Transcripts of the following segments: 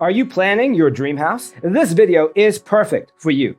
Are you planning your dream house? This video is perfect for you.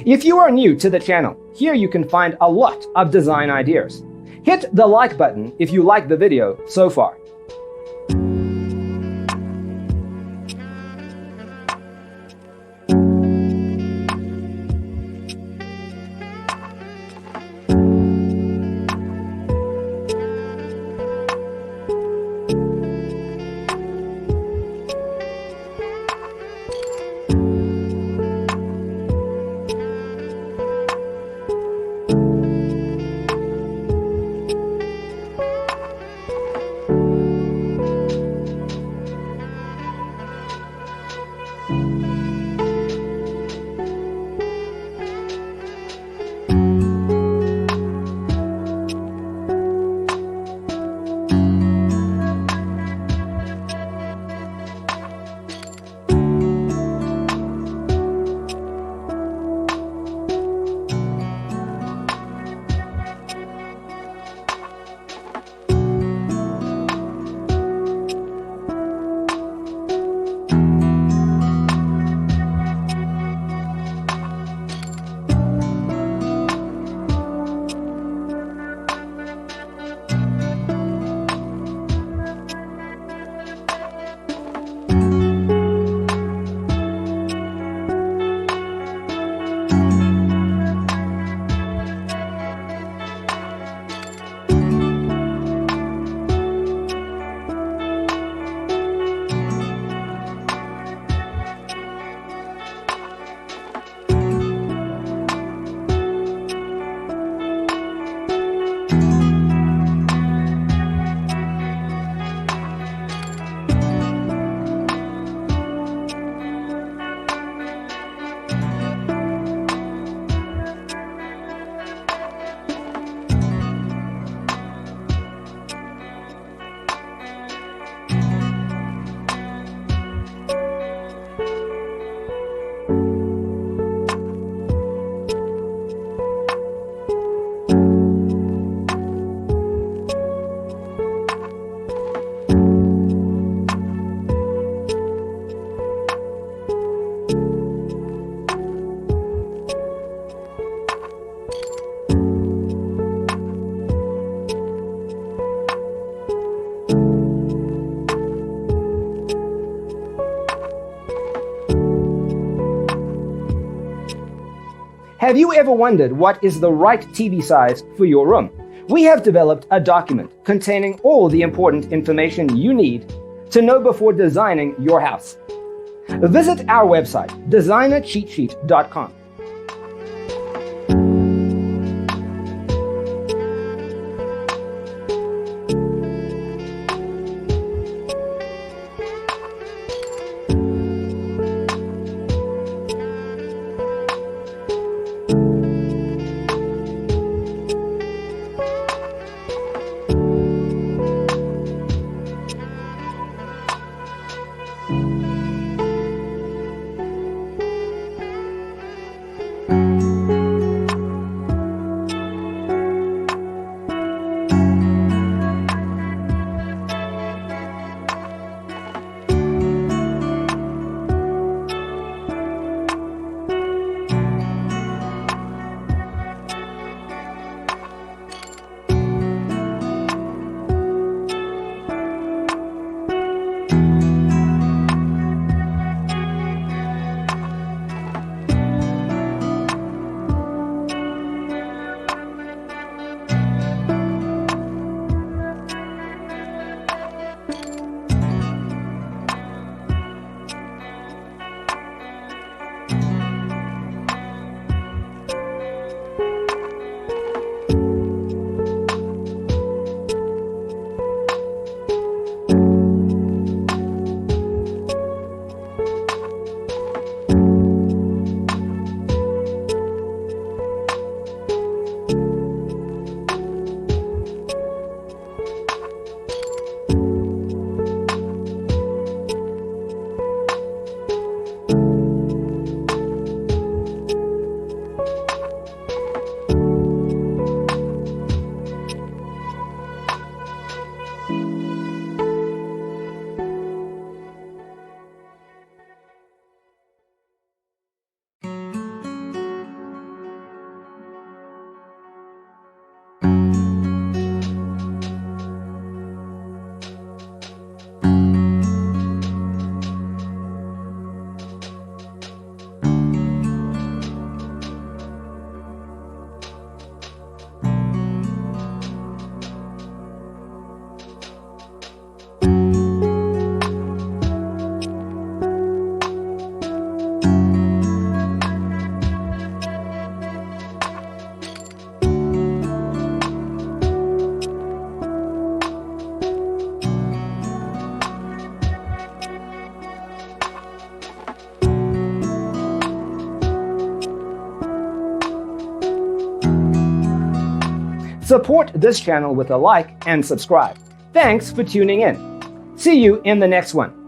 If you are new to the channel, here you can find a lot of design ideas. Hit the like button if you like the video so far. Have you ever wondered what is the right TV size for your room? We have developed a document containing all the important information you need to know before designing your house. Visit our website, designercheatsheet.com. Support this channel with a like and subscribe. Thanks for tuning in. See you in the next one.